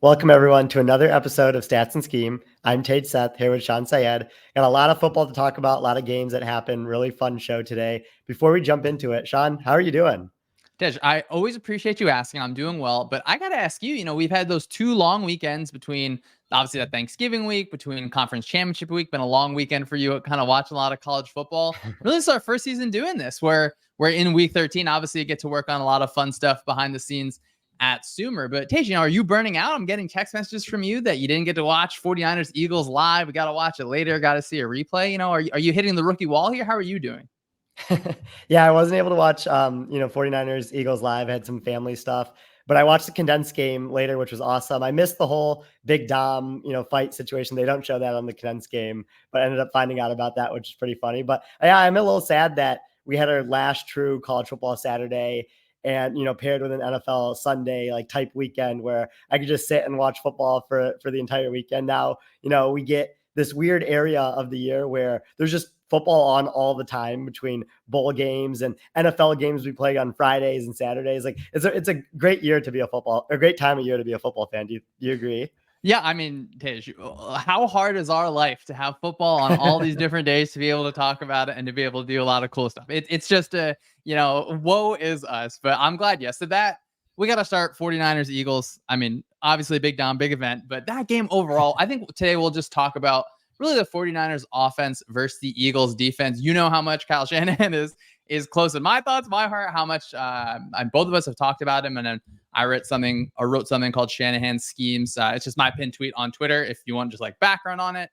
Welcome, everyone, to another episode of Stats and Scheme. I'm Seth here with Shawn Syed. Got a lot of football to talk about, a lot of games that happened. Really fun show today. Before we jump into it, Shawn, how are you doing? Tej, I always appreciate you asking. I'm doing well, but I got to ask you, we've had those 2 long weekends between obviously that Thanksgiving week, between conference championship week, been a long weekend for you, kind of watching a lot of college football. Really, it's our first season doing this where we're in week 13. Obviously, you get to work on a lot of fun stuff behind the scenes at Sumer. But Tej, are you burning out? I'm getting text messages from you that you didn't get to watch 49ers Eagles live. We got to watch it later. Got to see a replay. Are you hitting the rookie wall here? How are you doing? Yeah, I wasn't able to watch 49ers Eagles live. I had some family stuff, but I watched the condensed game later, which was awesome. I missed the whole Big Dom, fight situation. They don't show that on the condensed game, but I ended up finding out about that, which is pretty funny. But yeah, I'm a little sad that we had our last true college football Saturday and paired with an NFL Sunday like type weekend where I could just sit and watch football for the entire weekend. Now, we get this weird area of the year where there's just football on all the time between bowl games and NFL games we play on Fridays and Saturdays. Like it's a great year to be a great time of year to be a football fan. Do you agree? Yeah, I mean, Tej, how hard is our life to have football on all these different days to be able to talk about it and to be able to do a lot of cool stuff? It's just woe is us. But I'm glad, yes. So that we got to start 49ers Eagles. I mean, obviously big down, big event, but that game overall, I think today we'll just talk about really the 49ers offense versus the Eagles defense. You know how much Kyle Shanahan is close in my thoughts, my heart, how much both of us have talked about him. And then I wrote something called Shanahan Schemes. It's just my pinned tweet on Twitter if you want just like background on it.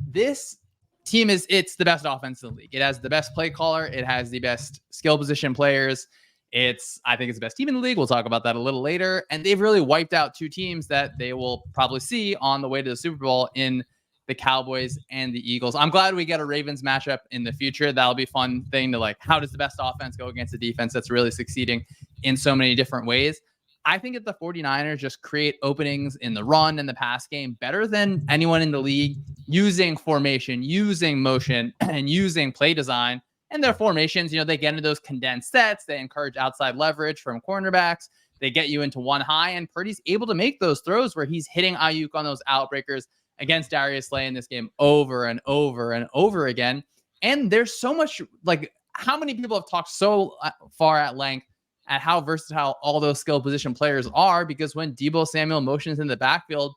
This team it's the best offense in the league. It has the best play caller. It has the best skill position players. I think it's the best team in the league. We'll talk about that a little later. And they've really wiped out two teams that they will probably see on the way to the Super Bowl in the Cowboys and the Eagles. I'm glad we get a Ravens matchup in the future. That'll be a fun thing to like, how does the best offense go against a defense that's really succeeding in so many different ways? I think that the 49ers just create openings in the run and the pass game better than anyone in the league, using formation, using motion, and using play design. And their formations, they get into those condensed sets. They encourage outside leverage from cornerbacks. They get you into one high, and Purdy's able to make those throws where he's hitting Ayuk on those outbreakers against Darius Slay in this game over and over and over again. And there's so much, like, how many people have talked so far at length at how versatile all those skill position players are, because when Deebo Samuel motions in the backfield,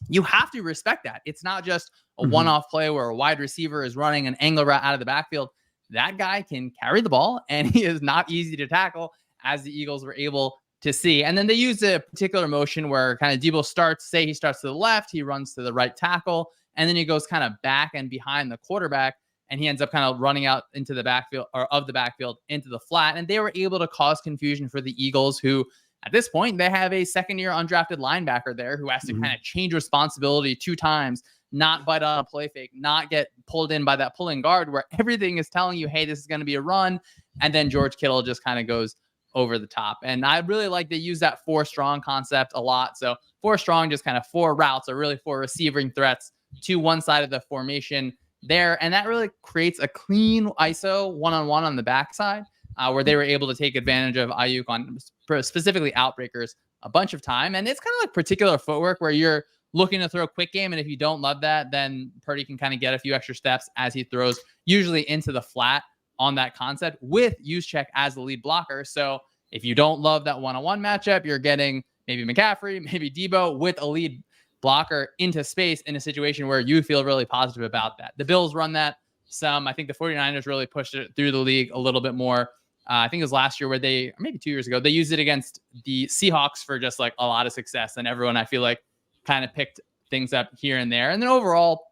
you have to respect that. It's not just a one-off play where a wide receiver is running an angle route out of the backfield. That guy can carry the ball, and he is not easy to tackle, as the Eagles were able to see. And then they use a particular motion where kind of Deebo starts to the left, he runs to the right tackle, and then he goes kind of back and behind the quarterback, and he ends up kind of running out into the backfield, or of the backfield into the flat. And they were able to cause confusion for the Eagles, who at this point, they have a second-year undrafted linebacker there who has to kind of change responsibility 2 times, not bite on a play fake, not get pulled in by that pulling guard where everything is telling you, hey, this is going to be a run. And then George Kittle just kind of goes over the top. And I really like they use that 4 strong concept a lot. So 4 strong, just kind of 4 routes, or really 4 receiving threats to one side of the formation there. And that really creates a clean ISO one-on-one on the backside, where they were able to take advantage of Ayuk on specifically outbreakers a bunch of time. And it's kind of like particular footwork where you're looking to throw a quick game. And if you don't love that, then Purdy can kind of get a few extra steps as he throws, usually into the flat on that concept, with Juszczyk as the lead blocker. So if you don't love that one-on-one matchup, you're getting maybe McCaffrey, maybe Deebo with a lead blocker into space in a situation where you feel really positive about that. The Bills run that some. I think the 49ers really pushed it through the league a little bit more. I think it was last year or maybe 2 years ago, they used it against the Seahawks for just like a lot of success. And everyone, I feel like, kind of picked things up here and there. And then overall,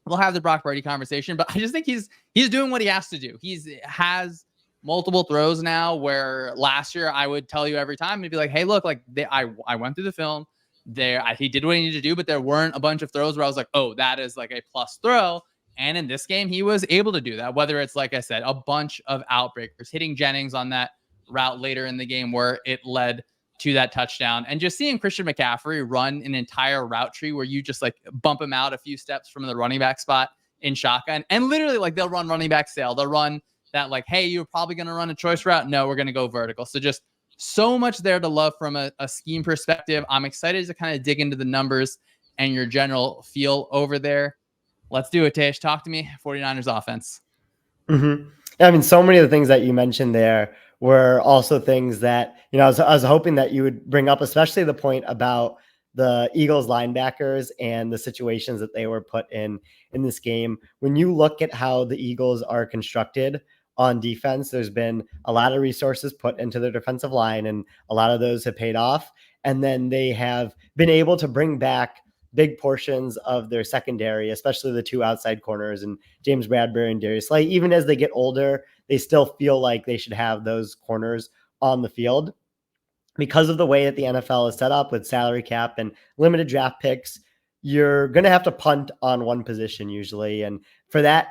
we'll have the Brock Purdy conversation, but I just think he's doing what he has to do. Has multiple throws now where last year I would tell you every time and be like, hey, look, like I went through the film there. He did what he needed to do, but there weren't a bunch of throws where I was like, oh, that is like a plus throw. And in this game, he was able to do that, whether it's, like I said, a bunch of outbreakers, hitting Jennings on that route later in the game where it led to that touchdown, and just seeing Christian McCaffrey run an entire route tree where you just like bump him out a few steps from the running back spot in shotgun. And literally, like, they'll run running back sail. They'll run that, like, hey, you're probably going to run a choice route. No, we're going to go vertical. So just so much there to love from a scheme perspective. I'm excited to kind of dig into the numbers and your general feel over there. Let's do it, Tish. Talk to me, 49ers offense. Mm-hmm. I mean, so many of the things that you mentioned there were also things that, I was hoping that you would bring up, especially the point about the Eagles linebackers and the situations that they were put in this game. When you look at how the Eagles are constructed on defense, there's been a lot of resources put into their defensive line, and a lot of those have paid off. And then they have been able to bring back big portions of their secondary, especially the two outside corners and James Bradbury and Darius Slay. Even as they get older, they still feel like they should have those corners on the field. Because of the way that the NFL is set up with salary cap and limited draft picks, you're going to have to punt on one position usually. And for that,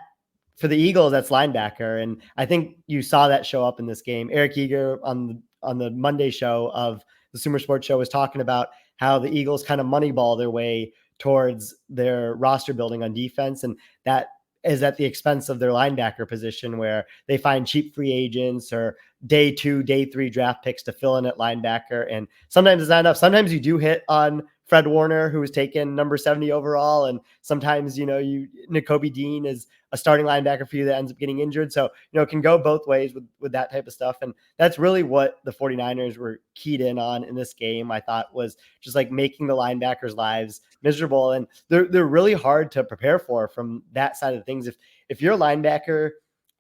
for the Eagles, that's linebacker. And I think you saw that show up in this game. Eric Eager on the Monday show of the Sumer Sports Show was talking about how the Eagles kind of moneyball their way towards their roster building on defense. And that is at the expense of their linebacker position, where they find cheap free agents or day 2, day 3 draft picks to fill in at linebacker. And sometimes it's not enough. Sometimes you do hit on Fred Warner, who was taken number 70 overall. And sometimes, Nakobe Dean is a starting linebacker for you that ends up getting injured. So, it can go both ways with that type of stuff. And that's really what the 49ers were keyed in on in this game. I thought was just like making the linebackers' lives miserable. And they're really hard to prepare for from that side of things. If you're a linebacker,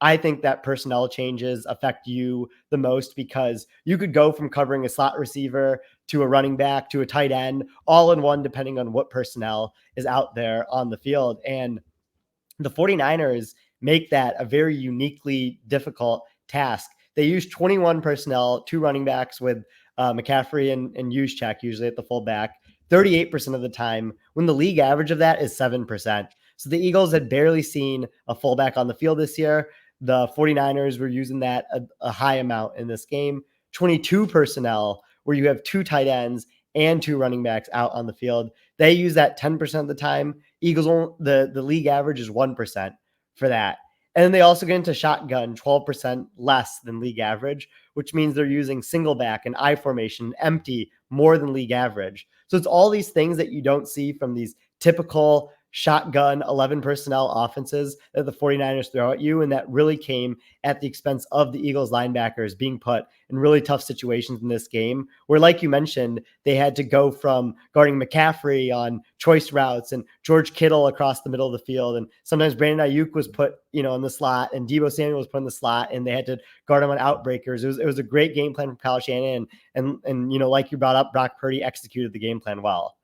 I think that personnel changes affect you the most, because you could go from covering a slot receiver to a running back to a tight end all in one, depending on what personnel is out there on the field. And the 49ers make that a very uniquely difficult task. They use 21 personnel, 2 running backs with McCaffrey and Juszczyk usually at the fullback, 38% of the time, when the league average of that is 7%. So the Eagles had barely seen a fullback on the field this year. The 49ers were using that a high amount in this game. 22 personnel, where you have 2 tight ends and 2 running backs out on the field. They use that 10% of the time. Eagles, the league average is 1% for that. And then they also get into shotgun, 12% less than league average, which means they're using single back and I formation, empty, more than league average. So it's all these things that you don't see from these typical shotgun 11 personnel offenses that the 49ers throw at you. And that really came at the expense of the Eagles linebackers being put in really tough situations in this game, where, like you mentioned, they had to go from guarding McCaffrey on choice routes and George Kittle across the middle of the field. And sometimes Brandon Ayuk was put, in the slot, and Deebo Samuel was put in the slot, and they had to guard him on outbreakers. It was a great game plan from Kyle Shanahan. And like you brought up, Brock Purdy executed the game plan well.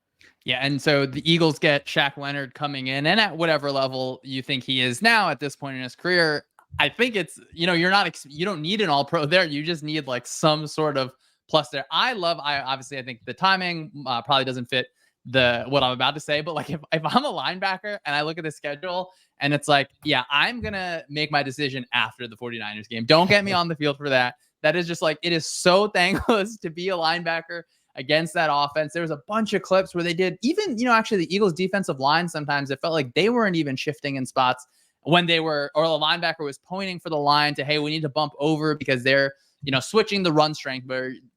Yeah, and so the Eagles get Shaq Leonard coming in, and at whatever level you think he is now at this point in his career, I think it's, you don't need an all pro there. You just need like some sort of plus there. I think the timing probably doesn't fit what I'm about to say, but like if I'm a linebacker and I look at the schedule and it's like, yeah, I'm going to make my decision after the 49ers game. Don't get me on the field for that. That is just like, it is so thankless to be a linebacker against that offense. There was a bunch of clips where they did even, actually the Eagles defensive line, sometimes it felt like they weren't even shifting in spots when they were, or the linebacker was pointing for the line to, hey, we need to bump over because they're, switching the run strength,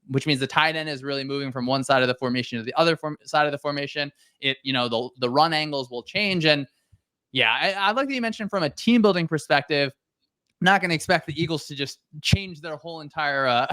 which means the tight end is really moving from one side of the formation to the other side of the formation. The run angles will change. And yeah, I like that you mentioned from a team building perspective, not going to expect the Eagles to just change their whole entire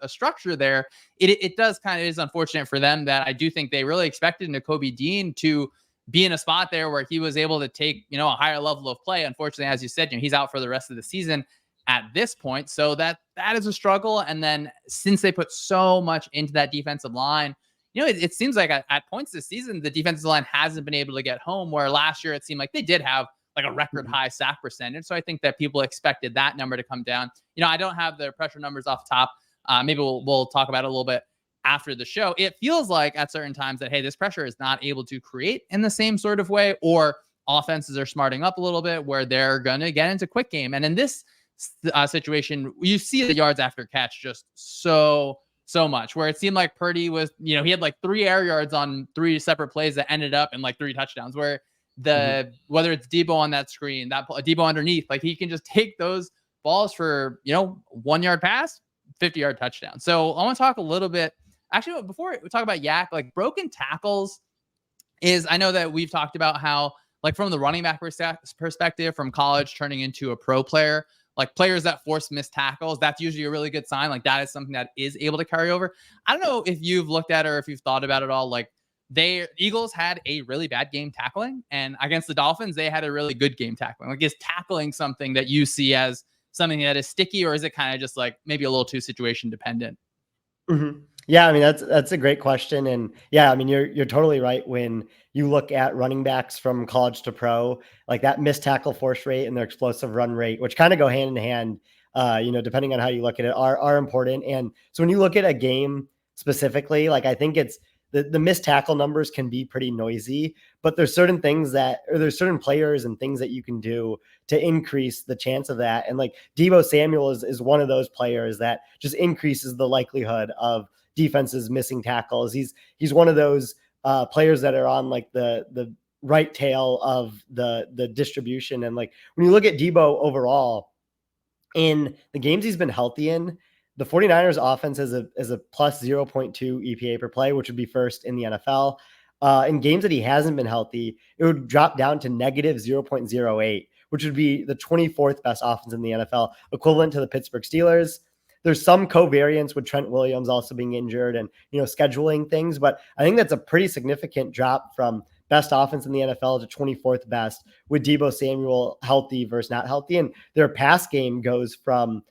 structure there. It does kind of is unfortunate for them that I do think they really expected Nakobe Dean to be in a spot there where he was able to take, a higher level of play. Unfortunately, as you said, he's out for the rest of the season at this point. So that is a struggle. And then since they put so much into that defensive line, it seems like at points this season, the defensive line hasn't been able to get home, where last year it seemed like they did have like a record high sack percentage. So I think that people expected that number to come down. I don't have the pressure numbers off the top. Maybe we'll talk about it a little bit after the show. It feels like at certain times that, hey, this pressure is not able to create in the same sort of way, or offenses are smarting up a little bit where they're going to get into quick game. And in this situation, you see the yards after catch just so much, where it seemed like Purdy was, he had like 3 air yards on 3 separate plays that ended up in like 3 touchdowns, where whether it's Deebo on that screen, that Deebo underneath, like he can just take those balls for, 1 yard pass, 50-yard touchdown. So I want to talk a little bit. Actually, before we talk about Yak, like broken tackles is, I know that we've talked about how, like from the running back perspective, from college turning into a pro player, like players that force missed tackles, that's usually a really good sign. Like that is something that is able to carry over. I don't know if you've looked at it or if you've thought about it all. Like Eagles had a really bad game tackling, and against the Dolphins, they had a really good game tackling. Like, is tackling something that you see as something that is sticky, or is it kind of just like maybe a little too situation dependent? Mhm. Yeah, I mean, that's a great question, and yeah, I mean, you're totally right. When you look at running backs from college to pro, like that missed tackle force rate and their explosive run rate, which kind of go hand in hand, depending on how you look at it, are important. And so when you look at a game specifically, like I think it's the missed tackle numbers can be pretty noisy, but there's certain things or there's certain players and things that you can do to increase the chance of that. And like Deebo Samuel is one of those players that just increases the likelihood of defenses missing tackles. He's one of those players that are on like the right tail of the distribution. And like when you look at Deebo overall in the games he's been healthy in, the 49ers offense is a plus 0.2 EPA per play, which would be first in the NFL. In games that he hasn't been healthy, it would drop down to negative 0.08, which would be the 24th best offense in the NFL, equivalent to the Pittsburgh Steelers. There's some covariance with Trent Williams also being injured and, scheduling things, but I think that's a pretty significant drop from best offense in the NFL to 24th best with Deebo Samuel healthy versus not healthy. And their pass game goes from,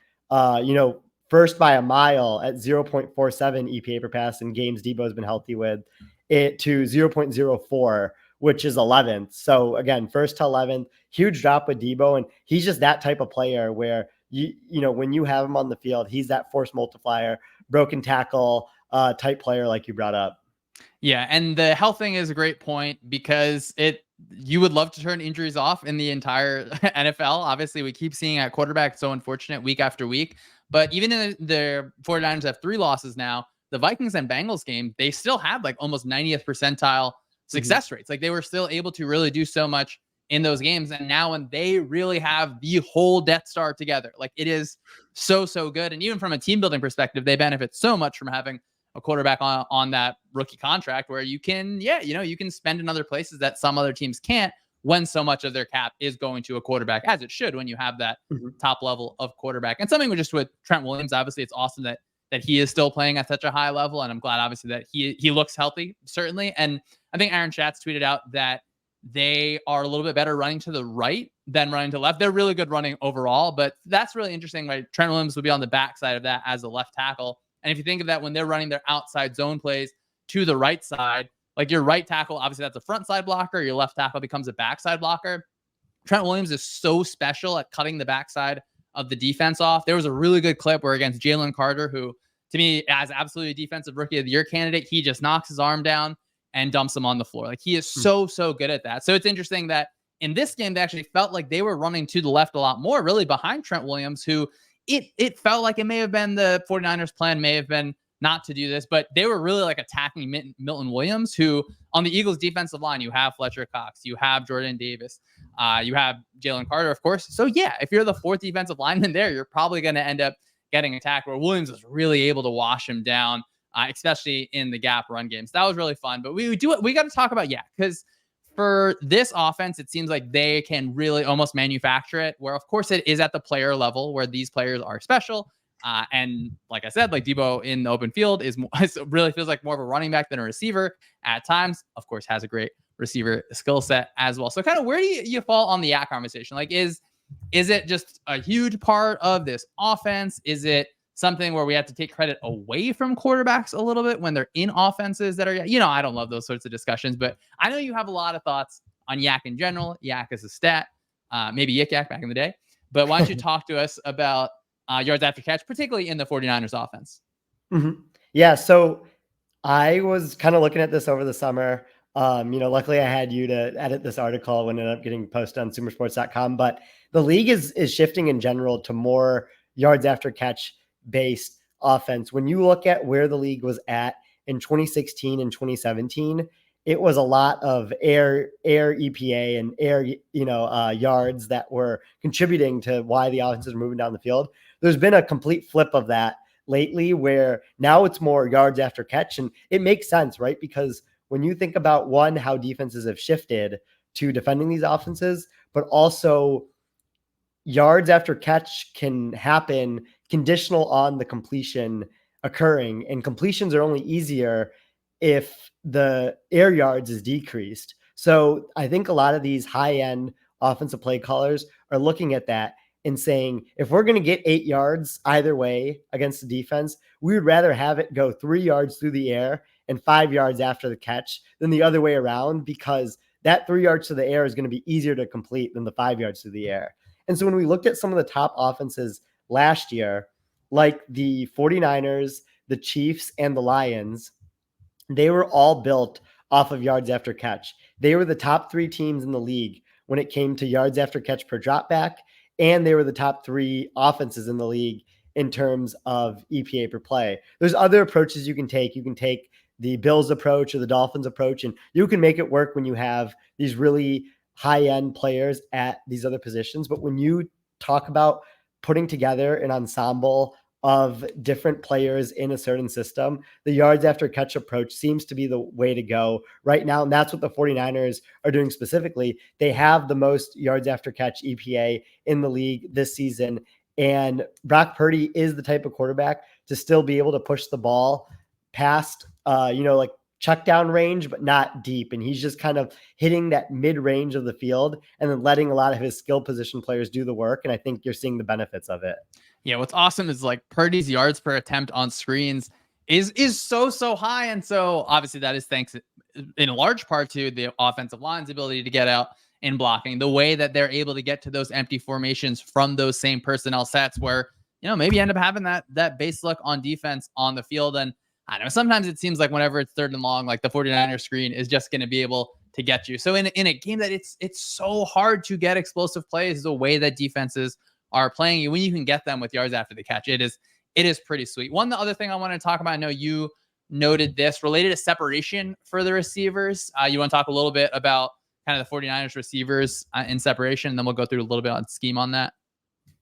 first by a mile at 0.47 EPA per pass in games Deebo's been healthy with it to 0.04, which is 11th. So again, first to 11th, huge drop with Deebo. And he's just that type of player where when you have him on the field, he's that force multiplier, broken tackle type player like you brought up. Yeah, and the health thing is a great point because you would love to turn injuries off in the entire NFL. Obviously, we keep seeing at quarterback, so unfortunate week after week. But even in the 49ers have 3 losses now, the Vikings and Bengals game, they still had like almost 90th percentile success rates. Like they were still able to really do so much in those games. And now when they really have the whole Death Star together, like it is so good. And even from a team building perspective, they benefit so much from having a quarterback on that rookie contract where you can, you can spend in other places that some other teams can't when so much of their cap is going to a quarterback, as it should when you have that top level of quarterback. And something with Trent Williams, obviously it's awesome that he is still playing at such a high level. And I'm glad obviously that he looks healthy, certainly. And I think Aaron Schatz tweeted out that they are a little bit better running to the right than running to left. They're really good running overall, but that's really interesting. Right? Trent Williams would be on the backside of that as a left tackle. And if you think of that, when they're running their outside zone plays to the right side, like your right tackle, obviously that's a front side blocker. Your left tackle becomes a backside blocker. Trent Williams is so special at cutting the backside of the defense off. There was a really good clip where against Jalen Carter, who to me as absolutely a defensive rookie of the year candidate, he just knocks his arm down and dumps him on the floor. Like he is so good at that. So it's interesting that in this game, they actually felt like they were running to the left a lot more, really behind Trent Williams, who it felt like it may have been the 49ers plan may have been not to do this, but they were really like attacking Milton Williams, who on the Eagles defensive line, you have Fletcher Cox, you have Jordan Davis, you have Jalen Carter, of course. So yeah, if you're the 4th defensive lineman there, you're probably going to end up getting attacked, where Williams was really able to wash him down, especially in the gap run games. So that was really fun, but we got to talk about, because for this offense, it seems like they can really almost manufacture it, where of course it is at the player level where these players are special. And like I said, like Deebo in the open field really feels like more of a running back than a receiver at times. Of course, has a great receiver skill set as well. So kind of where do you fall on the Yak conversation? Like, is it just a huge part of this offense? Is it something where we have to take credit away from quarterbacks a little bit when they're in offenses that are, I don't love those sorts of discussions, but I know you have a lot of thoughts on Yak in general. Yak as a stat, maybe Yik Yak back in the day. But why don't you talk to us about yards after catch, particularly in the 49ers offense? Yeah. So I was kind of looking at this over the summer. Luckily I had you to edit this article when it ended up getting posted on sumersports.com, but the league is shifting in general to more yards after catch based offense. When you look at where the league was at in 2016 and 2017, it was a lot of air EPA and air, yards that were contributing to why the offenses were moving down the field. There's been a complete flip of that lately, where now it's more yards after catch. And it makes sense, right? Because when you think about one, how defenses have shifted to defending these offenses, but also yards after catch can happen conditional on the completion occurring, and completions are only easier if the air yards is decreased. So I think a lot of these high end offensive play callers are looking at that and saying, if we're going to get 8 yards either way against the defense, we would rather have it go 3 yards through the air and 5 yards after the catch than the other way around, because that 3 yards to the air is going to be easier to complete than the 5 yards through the air. And so when we looked at some of the top offenses last year, like the 49ers, the Chiefs, and the Lions, they were all built off of yards after catch. They were the top 3 teams in the league when it came to yards after catch per dropback, and they were the top 3 offenses in the league in terms of EPA per play. There's other approaches you can take. You can take the Bills approach or the Dolphins approach, and you can make it work when you have these really high-end players at these other positions. But when you talk about putting together an ensemble of different players in a certain system, the yards after catch approach seems to be the way to go right now. And that's what the 49ers are doing specifically. They have the most yards after catch EPA in the league this season. And Brock Purdy is the type of quarterback to still be able to push the ball past, like check down range, but not deep. And he's just kind of hitting that mid range of the field and then letting a lot of his skill position players do the work. And I think you're seeing the benefits of it. Yeah, what's awesome is like Purdy's yards per attempt on screens is so high. And so obviously that is thanks in large part to the offensive line's ability to get out in blocking, the way that they're able to get to those empty formations from those same personnel sets where, maybe end up having that base look on defense on the field. And I don't know, sometimes it seems like whenever it's 3rd and long, like the 49ers screen is just going to be able to get you. So in a game that it's so hard to get explosive plays, the way that defenses are playing you, when you can get them with yards after the catch, it is pretty sweet. The other thing I want to talk about, I know you noted this related to separation for the receivers. You want to talk a little bit about kind of the 49ers receivers in separation, and then we'll go through a little bit on scheme on that.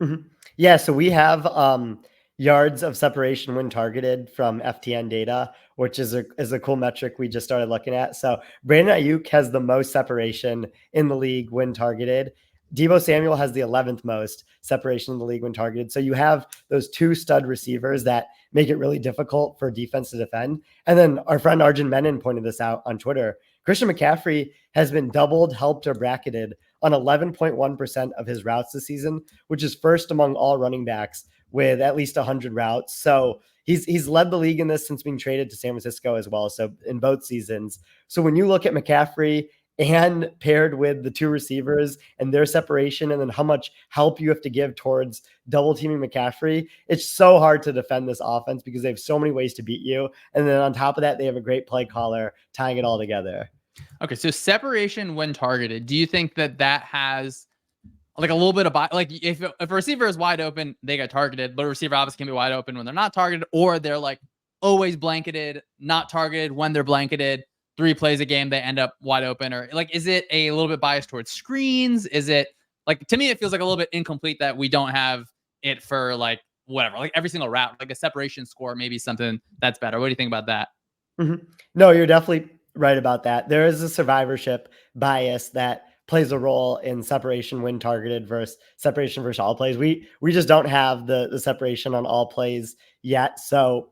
Mm-hmm. Yeah. So we have yards of separation when targeted from FTN data, which is a cool metric we just started looking at. So Brandon Ayuk has the most separation in the league when targeted. Deebo Samuel has the 11th most separation in the league when targeted. So you have those 2 stud receivers that make it really difficult for defense to defend. And then our friend Arjun Menon pointed this out on Twitter. Christian McCaffrey has been doubled, helped, or bracketed on 11.1% of his routes this season, which is first among all running backs with at least 100 routes. So he's led the league in this since being traded to San Francisco as well. So in both seasons. So when you look at McCaffrey and paired with the 2 receivers and their separation, and then how much help you have to give towards double teaming McCaffrey, it's so hard to defend this offense because they have so many ways to beat you. And then on top of that, they have a great play caller tying it all together. Okay, so separation when targeted. Do you think that has like a little bit of like if a receiver is wide open, they get targeted, but a receiver obviously can be wide open when they're not targeted, or they're like always blanketed, not targeted when they're blanketed? 3 plays a game, they end up wide open? Or like, is it a little bit biased towards screens? Is it like, to me, it feels like a little bit incomplete that we don't have it for like whatever, like every single route, like a separation score, maybe something that's better. What do you think about that? Mm-hmm. No, you're definitely right about that. There is a survivorship bias that plays a role in separation when targeted versus separation versus all plays. We just don't have the separation on all plays yet. So,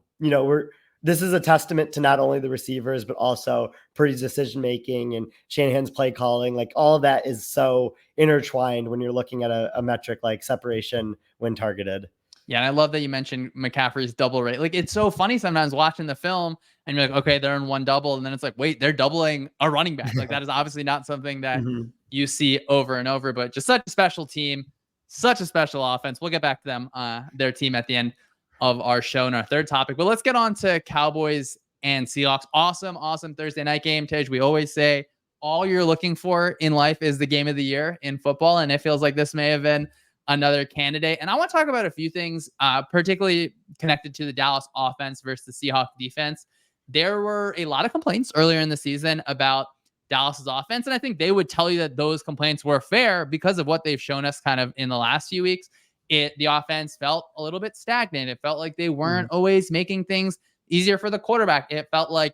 this is a testament to not only the receivers, but also Purdy's decision making and Shanahan's play calling. Like all of that is so intertwined when you're looking at a metric like separation when targeted. Yeah, and I love that you mentioned McCaffrey's double rate. Like, it's so funny sometimes watching the film and you're like, okay, they're in one double. And then it's like, wait, they're doubling a running back. Like, that is obviously not something that you see over and over, but just such a special team, such a special offense. We'll get back to them, their team at the end of our show and our third topic. But let's get on to Cowboys and Seahawks. Awesome Thursday night game, Tej. We always say all you're looking for in life is the game of the year in football. And it feels like this may have been another candidate. And I want to talk about a few things, particularly connected to the Dallas offense versus the Seahawks defense. There were a lot of complaints earlier in the season about Dallas's offense. And I think they would tell you that those complaints were fair because of what they've shown us kind of in the last few weeks. the offense felt a little bit stagnant. It felt like they weren't always making things easier for the quarterback. It felt like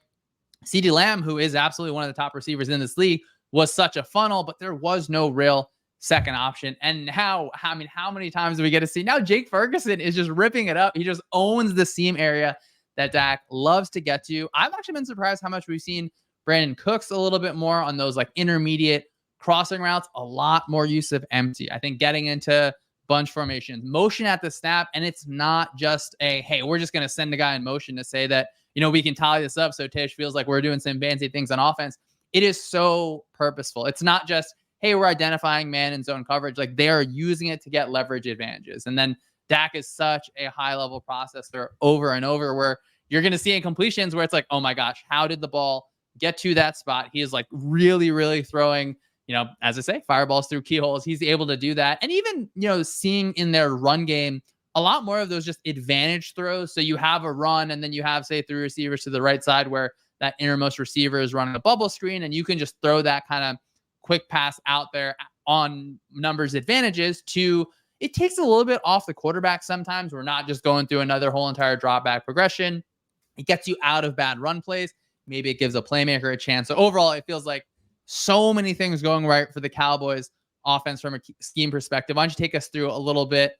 CeeDee Lamb, who is absolutely one of the top receivers in this league, was such a funnel, but there was no real second option. And how many times do we get to see now Jake Ferguson is just ripping it up. He just owns the seam area that Dak loves to get to. I've actually been surprised how much we've seen Brandon Cooks a little bit more on those like intermediate crossing routes, a lot more use of empty. I think getting into bunch formations, motion at the snap, and it's not just a, hey, we're just going to send a guy in motion to say that, we can tally this up so Tish feels like we're doing some fancy things on offense. It is so purposeful. It's not just, hey, we're identifying man and zone coverage. Like they are using it to get leverage advantages. And then Dak is such a high-level processor over and over where you're going to see incompletions where it's like, oh my gosh, how did the ball get to that spot? He is like really, really throwing, as I say, fireballs through keyholes. He's able to do that. And even, seeing in their run game, a lot more of those just advantage throws. So you have a run and then you have, say, 3 receivers to the right side where that innermost receiver is running a bubble screen and you can just throw that kind of quick pass out there on numbers advantages to, it takes a little bit off the quarterback sometimes. We're not just going through another whole entire drop back progression. It gets you out of bad run plays. Maybe it gives a playmaker a chance. So overall, it feels like so many things going right for the Cowboys offense from a scheme perspective. Why don't you take us through a little bit,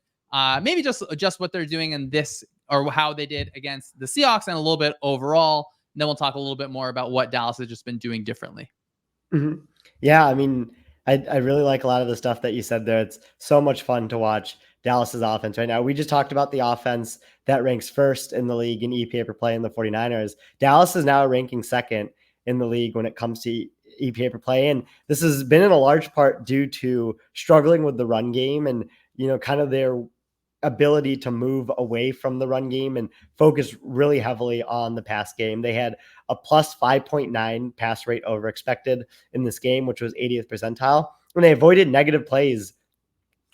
maybe just what they're doing in this or how they did against the Seahawks and a little bit overall. And then we'll talk a little bit more about what Dallas has just been doing differently. Mm-hmm. Yeah, I mean, I really like a lot of the stuff that you said there. It's so much fun to watch Dallas's offense right now. We just talked about the offense that ranks first in the league in EPA per play in the 49ers. Dallas is now ranking second in the league when it comes to EPA per play. And this has been in a large part due to struggling with the run game and, kind of their ability to move away from the run game and focus really heavily on the pass game. They had a plus 5.9 pass rate over expected in this game, which was 80th percentile. And they avoided negative plays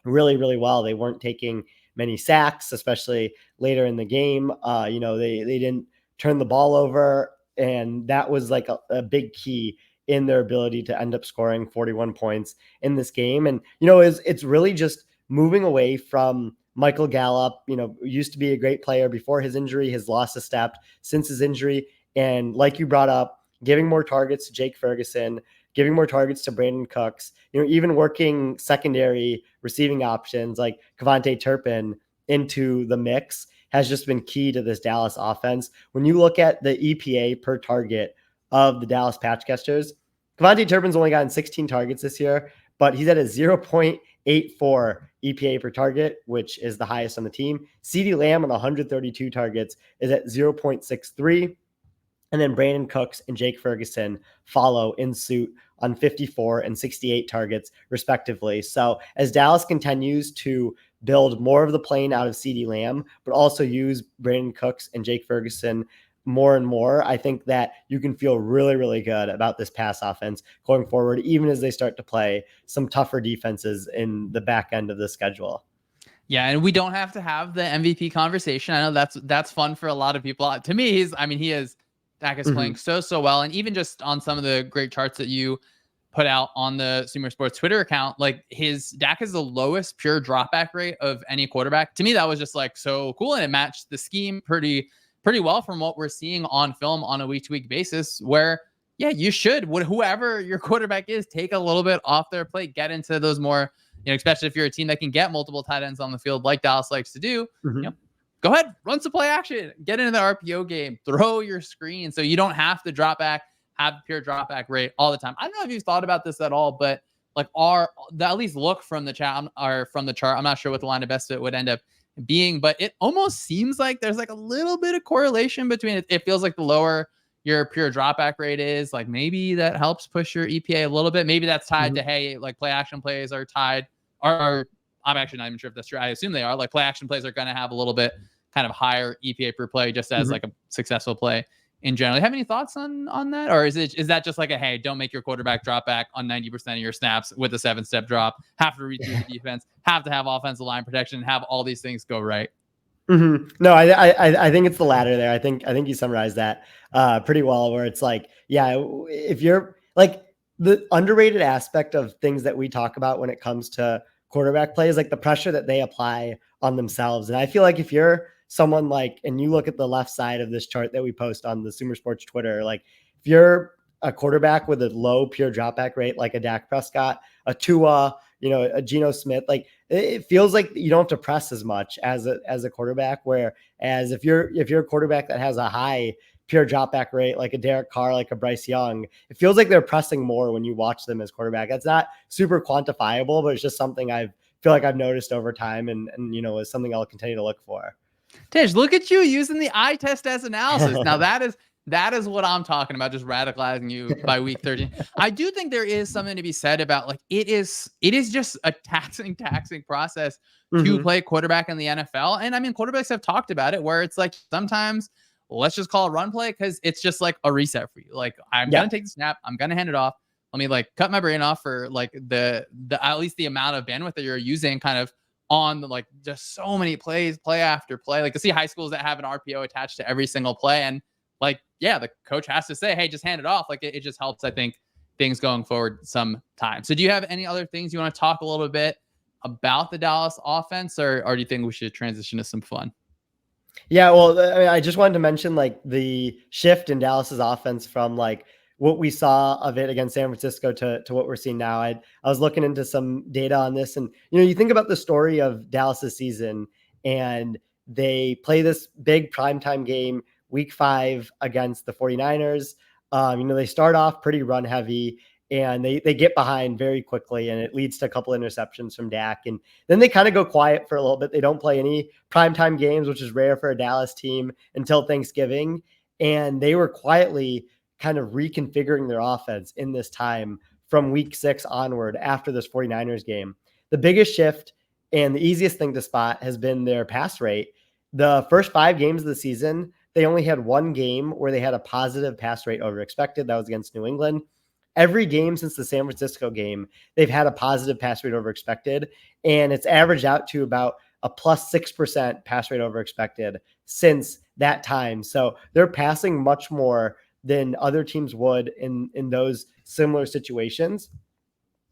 really, really well. They weren't taking many sacks, especially later in the game. They didn't turn the ball over. And that was like a big key in their ability to end up scoring 41 points in this game. And, it's really just moving away from Michael Gallup, used to be a great player before his injury, has lost a step since his injury. And like you brought up, giving more targets to Jake Ferguson, giving more targets to Brandon Cooks, even working secondary receiving options like Kevontae Turpin into the mix has just been key to this Dallas offense. When you look at the EPA per target of the Dallas Patchcasters, Kevontae Turpin's only gotten 16 targets this year, but he's at a 0.84 EPA per target, which is the highest on the team. CeeDee Lamb on 132 targets is at 0.63. And then Brandon Cooks and Jake Ferguson follow in suit on 54 and 68 targets, respectively. So as Dallas continues to build more of the plane out of CeeDee Lamb, but also use Brandon Cooks and Jake Ferguson more and more, I think that you can feel really, really good about this pass offense going forward, even as they start to play some tougher defenses in the back end of the schedule. Yeah, and we don't have to have the MVP conversation. I know that's fun for a lot of people. To me, Dak is playing so well. And even just on some of the great charts that you put out on the Sumer Sports Twitter account, like Dak is the lowest pure dropback rate of any quarterback. To me, that was just like so cool. And it matched the scheme pretty well from what we're seeing on film on a week-to-week basis where, yeah, you should, whoever your quarterback is, take a little bit off their plate, get into those more, especially if you're a team that can get multiple tight ends on the field like Dallas likes to do, go ahead, run some play action, get into the RPO game, throw your screen so you don't have to drop back, have pure drop back rate all the time. I don't know if you've thought about this at all, but like at least look from the chat or from the chart. I'm not sure what the line of best fit would end up being, but it almost seems like there's like a little bit of correlation between it. It feels like the lower your pure dropback rate is, like maybe that helps push your EPA a little bit. Maybe that's tied to, hey, like play action plays are tied, or I'm actually not even sure if that's true. I assume they are. Like play action plays are going to have a little bit kind of higher EPA per play, just as like a successful play in general. Have any thoughts on that? Or is that just like a, hey, don't make your quarterback drop back on 90% of your snaps with a 7-step drop, have to read through the defense, have to have offensive line protection, have all these things go right? No, I think it's the latter there. I think you summarized that pretty well, where it's like, yeah, if you're like the underrated aspect of things that we talk about when it comes to quarterback play is like the pressure that they apply on themselves. And I feel like if you're someone like, and you look at the left side of this chart that we post on the Sumer Sports Twitter, like if you're a quarterback with a low pure dropback rate, like a Dak Prescott, a Tua, a Geno Smith, like it feels like you don't have to press as much as a quarterback. Whereas if you're a quarterback that has a high pure dropback rate, like a Derek Carr, like a Bryce Young, it feels like they're pressing more when you watch them as quarterback. That's not super quantifiable, but it's just something I feel like I've noticed over time, and is something I'll continue to look for. Tish, look at you using the eye test as analysis. Now that is what I'm talking about, just radicalizing you by week 13. I do think there is something to be said about like it is just a taxing process to play quarterback in the NFL. And I mean, quarterbacks have talked about it where it's like sometimes let's just call a run play because it's just like a reset for you. Like I'm gonna take the snap, I'm gonna hand it off. Let me like cut my brain off for like the at least the amount of bandwidth that you're using kind of on the, like just so many plays, play after play. Like to see high schools that have an RPO attached to every single play. And like, yeah, the coach has to say, hey, just hand it off. Like it just helps, I think, things going forward sometime. So do you have any other things you want to talk a little bit about the Dallas offense, or do you think we should transition to some fun? Yeah, well, I mean, I just wanted to mention like the shift in Dallas's offense from like what we saw of it against San Francisco to what we're seeing now. I was looking into some data on this, and you think about the story of Dallas's season, and they play this big primetime game week 5 against the 49ers. They start off pretty run heavy, and they get behind very quickly, and it leads to a couple interceptions from Dak. And then they kind of go quiet for a little bit. They don't play any primetime games, which is rare for a Dallas team, until Thanksgiving. And they were quietly kind of reconfiguring their offense in this time from week 6 onward after this 49ers game. The biggest shift and the easiest thing to spot has been their pass rate. The first 5 games of the season, they only had one game where they had a positive pass rate over expected. That was against New England. Every game since the San Francisco game, they've had a positive pass rate over expected, and it's averaged out to about a plus 6% pass rate over expected since that time. So they're passing much more than other teams would in those similar situations.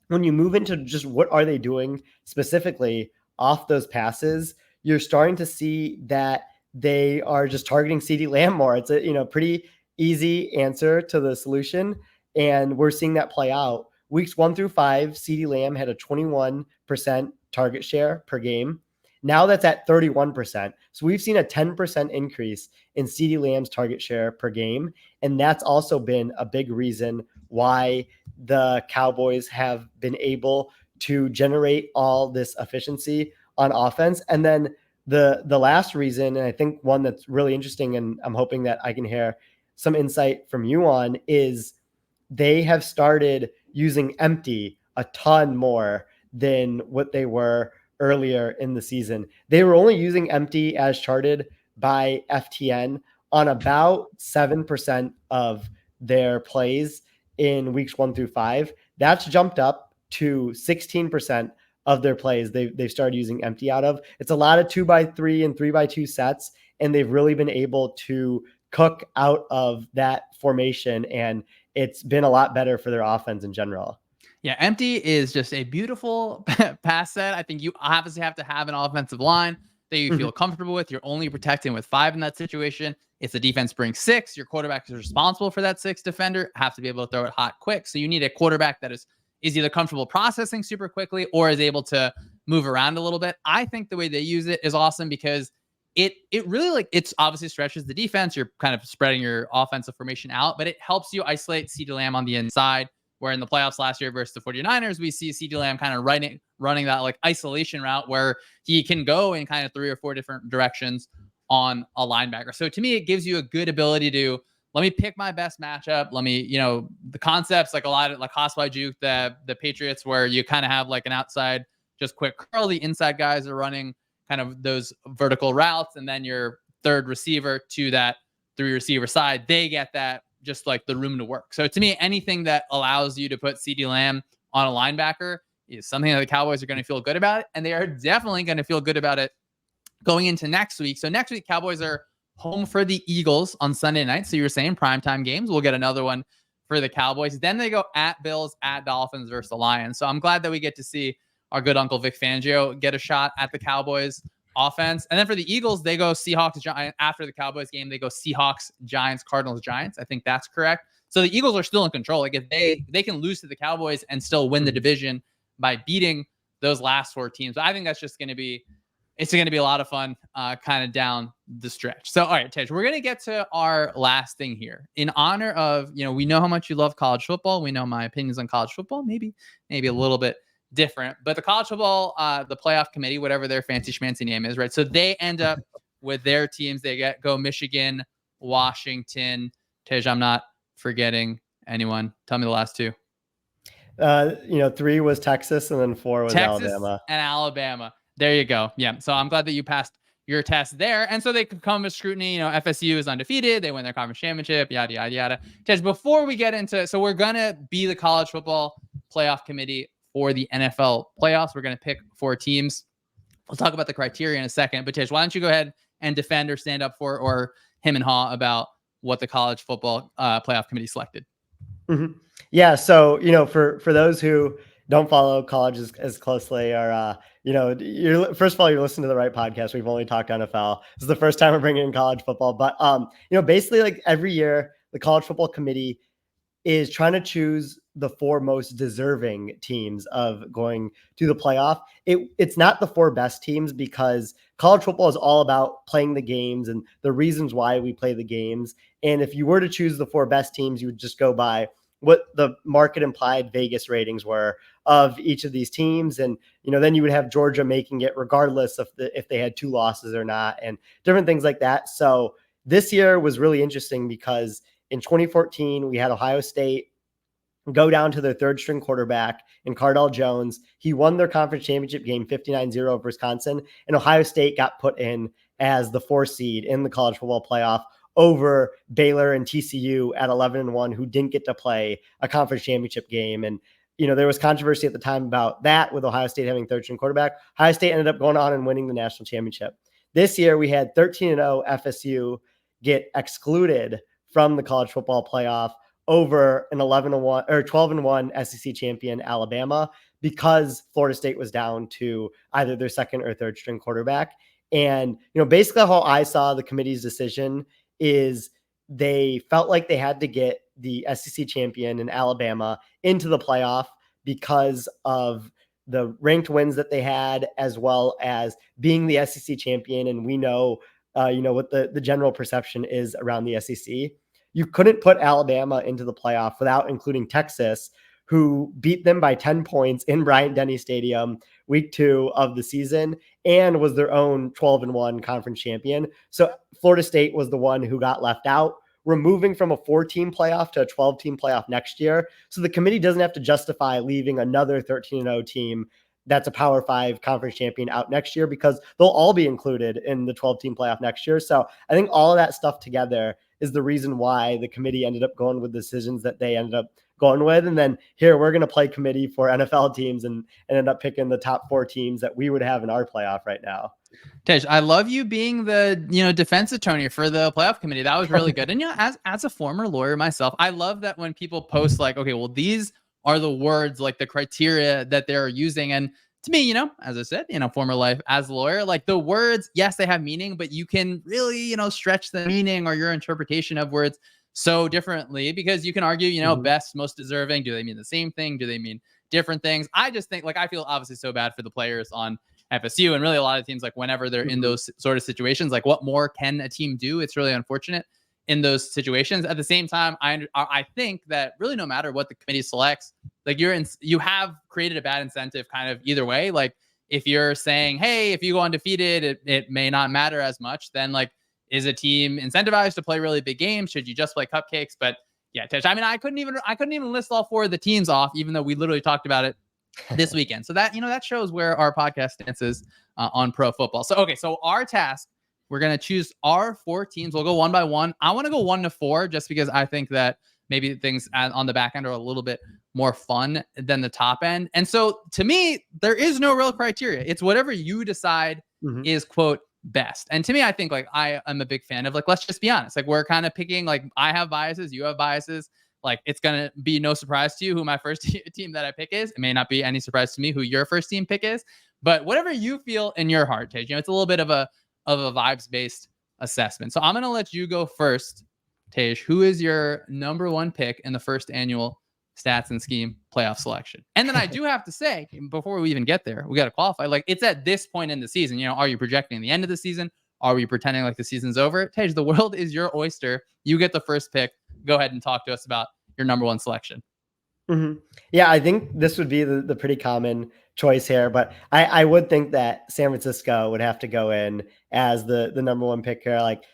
When you move into just what are they doing specifically off those passes, you're starting to see that they are just targeting CeeDee Lamb more. It's a pretty easy answer to the solution, and we're seeing that play out. Weeks 1 through 5, CeeDee Lamb had a 21% target share per game. Now that's at 31%. So we've seen a 10% increase in CeeDee Lamb's target share per game. And that's also been a big reason why the Cowboys have been able to generate all this efficiency on offense. And then the last reason, and I think one that's really interesting, and I'm hoping that I can hear some insight from you on, is they have started using empty a ton more than what they were earlier in the season. They were only using empty as charted by FTN on about 7% of their plays in weeks 1 through 5. That's jumped up to 16% of their plays they've started using empty out of. It's a lot of 2x3 and 3x2 sets, and they've really been able to cook out of that formation, and it's been a lot better for their offense in general. Yeah, empty is just a beautiful pass set. I think you obviously have to have an offensive line that you feel comfortable with. You're only protecting with 5 in that situation. If the defense brings 6, your quarterback is responsible for that 6 defender, have to be able to throw it hot quick. So you need a quarterback that is either comfortable processing super quickly or is able to move around a little bit. I think the way they use it is awesome because it really, like, it's obviously stretches the defense. You're kind of spreading your offensive formation out, but it helps you isolate CeeDee Lamb on the inside, where in the playoffs last year versus the 49ers, we see CeeDee Lamb kind of running that like isolation route where he can go in kind of 3 or 4 different directions on a linebacker. So to me, it gives you a good ability to, let me pick my best matchup. Let me, the concepts, like a lot of like Hossway Juke, the Patriots, where you kind of have like an outside, just quick curl. The inside guys are running kind of those vertical routes. And then your third receiver to that 3 receiver side, they get that just like the room to work. So to me, anything that allows you to put CeeDee Lamb on a linebacker is something that the Cowboys are going to feel good about it. And they are definitely going to feel good about it going into next week. So next week, Cowboys are home for the Eagles on Sunday night. So you were saying primetime games. We'll get another one for the Cowboys. Then they go at Bills, at Dolphins versus the Lions. So I'm glad that we get to see our good Uncle Vic Fangio get a shot at the Cowboys offense. And then for the Eagles, they go Seahawks, Giants. After the Cowboys game, they go Seahawks, Giants, Cardinals, Giants. I think that's correct. So the Eagles are still in control. Like if they can lose to the Cowboys and still win the division by beating those last 4 teams. I think that's just going to be a lot of fun kind of down the stretch. So, all right, Tej, we're going to get to our last thing here. In honor of, we know how much you love college football. We know my opinions on college football, maybe a little bit different. But the college football, the playoff committee, whatever their fancy schmancy name is, right? So they end up with their teams. They go Michigan, Washington. Tej, I'm not forgetting anyone. Tell me the last 2. 3 was Texas, and then 4 was Texas Alabama. And Alabama. There you go. Yeah. So I'm glad that you passed your test there. And so they could come with scrutiny. FSU is undefeated. They win their conference championship, yada, yada, yada. Tej, before we get into, so we're going to be the college football playoff committee for the NFL playoffs. We're going to pick 4 teams. We'll talk about the criteria in a second. But Tej, why don't you go ahead and defend or stand up for, or him and haw about what the college football playoff committee selected? Mm-hmm. Yeah. So, for those who don't follow college as closely, or, first of all, you're listening to the right podcast. We've only talked NFL. This is the first time we're bringing in college football, but, basically like every year, the college football committee is trying to choose the 4 most deserving teams of going to the playoff. It's not the 4 best teams, because college football is all about playing the games and the reasons why we play the games. And if you were to choose the 4 best teams, you would just go by what the market implied Vegas ratings were of each of these teams. And, then you would have Georgia making it regardless of if they had 2 losses or not, and different things like that. So this year was really interesting because in 2014, we had Ohio State go down to their 3rd string quarterback in Cardale Jones. He won their conference championship game 59-0 over Wisconsin, and Ohio State got put in as the 4 seed in the college football playoff over Baylor and TCU at 11-1, who didn't get to play a conference championship game. And, there was controversy at the time about that, with Ohio State having 3rd string quarterback. Ohio State ended up going on and winning the national championship. This year we had 13-0 FSU get excluded from the college football playoff over an 11-1 or 12-1 SEC champion Alabama, because Florida State was down to either their 2nd or 3rd string quarterback. And, basically how I saw the committee's decision is they felt like they had to get the SEC champion in Alabama into the playoff because of the ranked wins that they had, as well as being the SEC champion. And we know, what the general perception is around the SEC. You couldn't put Alabama into the playoff without including Texas, who beat them by 10 points in Bryant-Denny Stadium week 2 of the season and was their own 12-1 conference champion. So Florida State was the one who got left out. We're moving from a 4-team playoff to a 12-team playoff next year. So the committee doesn't have to justify leaving another 13-0 team that's a Power 5 conference champion out next year, because they'll all be included in the 12-team playoff next year. So I think all of that stuff together is the reason why the committee ended up going with decisions that they ended up going with. And then here we're going to play committee for NFL teams and end up picking the top 4 teams that we would have in our playoff right now. Tej, I love you being the defense attorney for the playoff committee. That was really good. And as a former lawyer myself, I love that when people post like, okay, well, these are the words, like the criteria that they're using. And to me, as I said, former life as a lawyer, like the words, yes, they have meaning, but you can really, stretch the meaning or your interpretation of words so differently, because you can argue, best, most deserving. Do they mean the same thing? Do they mean different things? I just think, like, I feel obviously so bad for the players on FSU and really a lot of teams, like whenever they're in those sort of situations, like what more can a team do? It's really unfortunate in those situations. At the same time, I think that really no matter what the committee selects, like you have created a bad incentive kind of either way. Like if you're saying, hey, if you go undefeated, it may not matter as much, then like, is a team incentivized to play really big games? Should you just play cupcakes? But yeah, Tej, I mean, I couldn't even list all 4 of the teams off, even though we literally talked about it this weekend. So that, that shows where our podcast stances on pro football. So, okay. So our task, we're going to choose our 4 teams. We'll go one by one. I want to go 1 to 4, just because I think that maybe things on the back end are a little bit more fun than the top end. And so to me, there is no real criteria. It's whatever you decide is, quote, best. And to me, I think like I am a big fan of, like, let's just be honest. Like we're kind of picking, like I have biases, you have biases. like it's going to be no surprise to you who my first team that I pick is. It may not be any surprise to me who your first team pick is, but whatever you feel in your heart, Tage, it's a little bit of a vibes based assessment. So I'm going to let you go first, Tage. Who is your number one pick in the first annual Stats and Scheme playoff selection? And then I do have to say, before we even get there, we got to qualify. Like, it's at this point in the season. Are you projecting the end of the season? Are we pretending like the season's over? Tage, the world is your oyster. You get the first pick. Go ahead and talk to us about your number one selection. Mm-hmm. Yeah, I think this would be the pretty common choice here, but I would think that San Francisco would have to go in as the number one pick here. Like,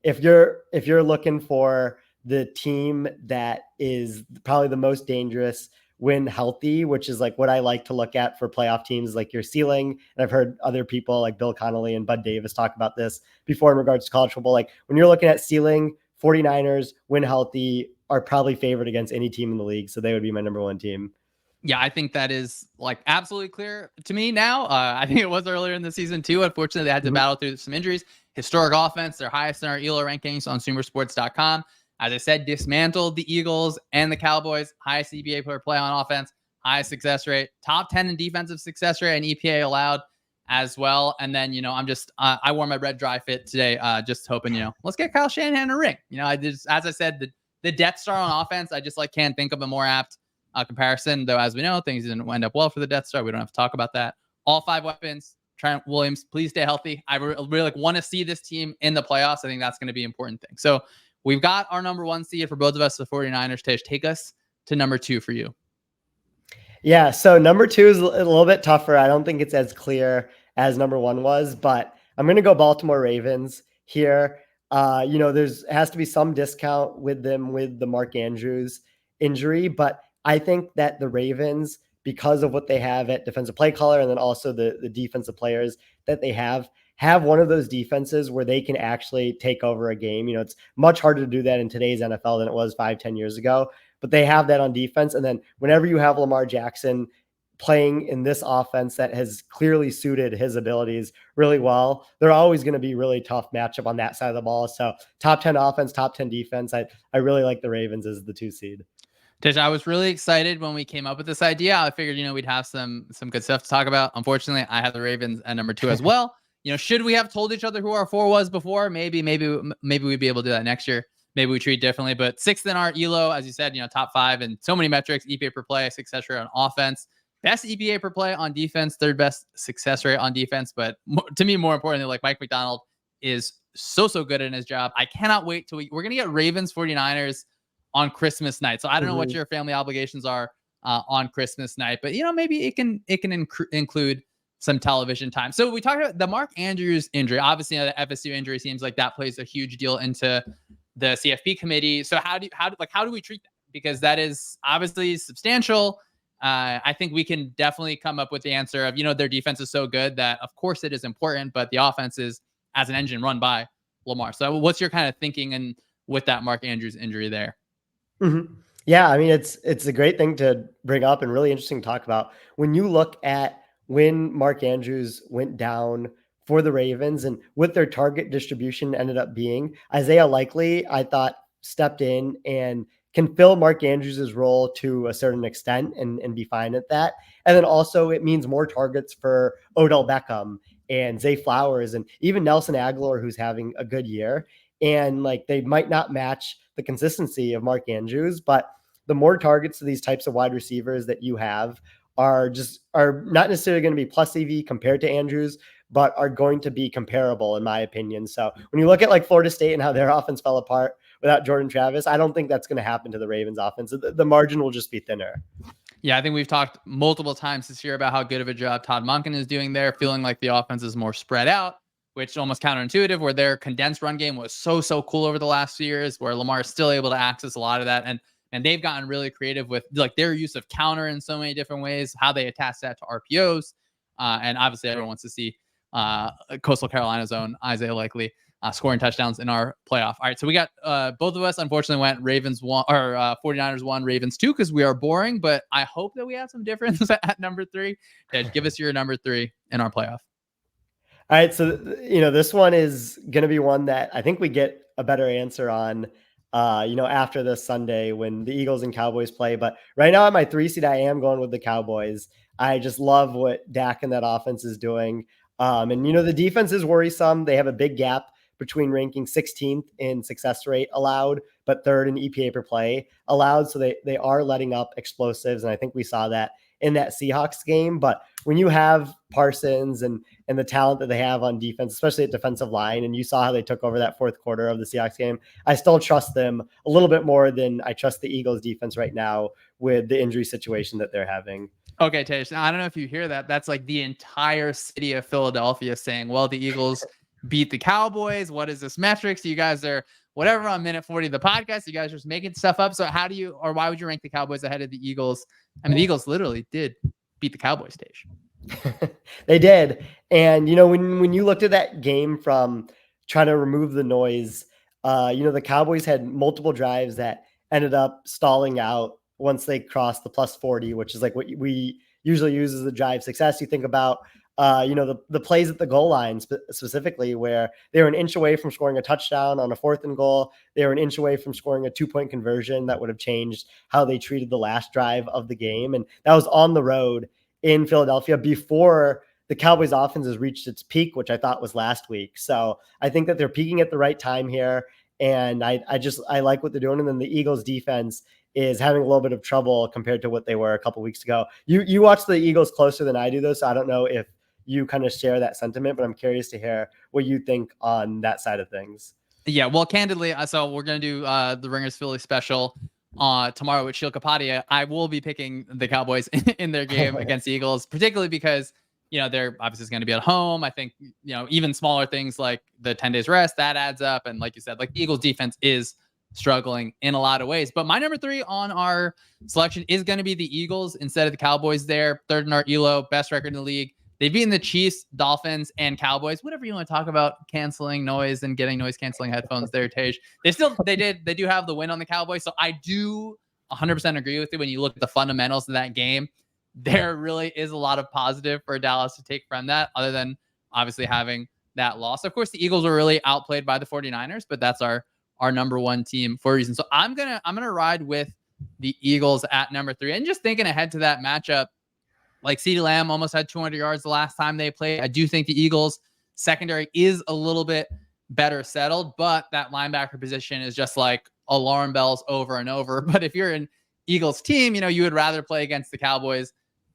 if you're looking for the team that is probably the most dangerous when healthy, which is like what I like to look at for playoff teams, like your ceiling. And I've heard other people like Bill Connolly and Bud Davis talk about this before in regards to college football. Like when you're looking at ceiling, 49ers when healthy are probably favored against any team in the league. So they would be my number one team. Yeah, I think that is like absolutely clear to me now. I think it was earlier in the season too. Unfortunately, they had to battle through some injuries. Historic offense, they're highest in our ELO rankings on SumerSports.com. As I said, dismantled the Eagles and the Cowboys. Highest EPA per play on offense, highest success rate, top 10 in defensive success rate and EPA allowed as well. And then, I'm just, I wore my red dry fit today, just hoping, let's get Kyle Shanahan a ring. I just, as I said, the Death Star on offense, I just can't think of a more apt comparison, though, as we know, things didn't end up well for the Death Star. We don't have to talk about that. All 5 weapons. Trent Williams, please stay healthy. I really want to see this team in the playoffs. I think that's going to be an important thing. So we've got our number one seed for both of us, the 49ers. Tish, take us to number 2 for you. Yeah, so number 2 is a little bit tougher. I don't think it's as clear as number 1 was, but I'm going to go Baltimore Ravens here. There's has to be some discount with them with the Mark Andrews injury, but I think that the Ravens, because of what they have at defensive play caller and then also the defensive players that they have one of those defenses where they can actually take over a game. It's much harder to do that in today's NFL than it was 5-10 years ago, but they have that on defense. And then whenever you have Lamar Jackson playing in this offense that has clearly suited his abilities really well, they're always going to be really tough matchup on that side of the ball. So top 10 offense, top 10 defense. I really like the Ravens as the 2 seed. Tish, I was really excited when we came up with this idea. I figured, we'd have some good stuff to talk about. Unfortunately, I had the Ravens at number 2 as well. Should we have told each other who our 4 was before? Maybe we'd be able to do that next year. Maybe we treat differently, but 6th in our ELO, as you said, top 5 and so many metrics, EPA per play, success rate on offense, best EPA per play on defense, 3rd best success rate on defense. But to me, more importantly, like Mike McDonald is so good in his job. I cannot wait till we're going to get Ravens 49ers on Christmas night. So I don't know what your family obligations are on Christmas night, but maybe it can include some television time. So we talked about the Mark Andrews injury. Obviously, the FSU injury seems like that plays a huge deal into the CFP committee. So how do we treat that? Because that is obviously substantial. I think we can definitely come up with the answer of, their defense is so good that of course it is important, but the offense is as an engine run by Lamar. So what's your kind of thinking and with that Mark Andrews injury there? Mm-hmm. Yeah, I mean, it's a great thing to bring up and really interesting to talk about. When you look at when Mark Andrews went down for the Ravens and what their target distribution ended up being, Isaiah Likely, I thought, stepped in and can fill Mark Andrews' role to a certain extent and be fine at that. And then also it means more targets for Odell Beckham and Zay Flowers and even Nelson Aguilar, who's having a good year. And like they might not match the consistency of Mark Andrews, but the more targets to these types of wide receivers that you have are not necessarily going to be plus EV compared to Andrews, but are going to be comparable in my opinion. So when you look at like Florida State and how their offense fell apart without Jordan Travis, I don't think that's going to happen to the Ravens offense. The margin will just be thinner. Yeah, I think we've talked multiple times this year about how good of a job Todd Monken is doing there, feeling like the offense is more spread out, which almost counterintuitive, where their condensed run game was so cool over the last few years, where Lamar is still able to access a lot of that. And they've gotten really creative with like their use of counter in so many different ways, how they attach that to RPOs. And obviously everyone wants to see Coastal Carolina's own Isaiah Likely scoring touchdowns in our playoff. All right, so we got both of us unfortunately went Ravens 1 or 49ers 1, Ravens 2 because we are boring, but I hope that we have some difference at number 3. Ted, give us your number 3 in our playoff. All right, so this one is going to be one that I think we get a better answer on after this Sunday when the Eagles and Cowboys play. But right now at my 3 seed, I am going with the Cowboys. I just love what Dak and that offense is doing. And the defense is worrisome. They have a big gap between ranking 16th in success rate allowed, but third in EPA per play allowed. So they are letting up explosives. And I think we saw that in that Seahawks game. But when you have Parsons and the talent that they have on defense, especially at defensive line, and you saw how they took over that fourth quarter of the Seahawks game, I still trust them a little bit more than I trust the Eagles defense right now with the injury situation that they're having. Okay, Tish. Now, I don't know if you hear that. That's like the entire city of Philadelphia saying, well, the Eagles beat the Cowboys. What is this metrics? You guys are whatever on minute 40 of the podcast. You guys are just making stuff up. So how do you, or why would you rank the Cowboys ahead of the Eagles? I mean, the Eagles literally did beat the Cowboys, Tish. They did. And, when you looked at that game from trying to remove the noise, the Cowboys had multiple drives that ended up stalling out once they crossed the plus 40, which is like what we usually use as a drive success. You think about, the plays at the goal line specifically, where they were an inch away from scoring a touchdown on a 4th and goal. They were an inch away from scoring a 2-point conversion that would have changed how they treated the last drive of the game. And that was on the road in Philadelphia before the Cowboys offense has reached its peak, which I thought was last week. So I think that they're peaking at the right time here. And I like what they're doing. And then the Eagles defense is having a little bit of trouble compared to what they were a couple weeks ago. You watch the Eagles closer than I do, though, so I don't know if you kind of share that sentiment, but I'm curious to hear what you think on that side of things. Yeah, well, candidly, so we're going to do the Ringers Philly special tomorrow with Shil Kapadia. I will be picking the Cowboys in their game against the Eagles, particularly because, they're obviously going to be at home. I think, even smaller things like the 10 days rest, that adds up. And like you said, like the Eagles defense is struggling in a lot of ways. But my number 3 on our selection is going to be the Eagles instead of the Cowboys there. Third in our ELO, best record in the league. They've beaten the Chiefs, Dolphins, and Cowboys. Whatever you want to talk about, canceling noise and getting noise canceling headphones there, Tej. They do have the win on the Cowboys. So I do 100% agree with you. When you look at the fundamentals of that game, there really is a lot of positive for Dallas to take from that, other than obviously having that loss. Of course, the Eagles were really outplayed by the 49ers, but that's our number 1 team for a reason. So I'm gonna ride with the Eagles at number 3. And just thinking ahead to that matchup, like CeeDee Lamb almost had 200 yards the last time they played. I do think the Eagles secondary is a little bit better settled, but that linebacker position is just like alarm bells over and over. But if you're an Eagles team, you would rather play against the Cowboys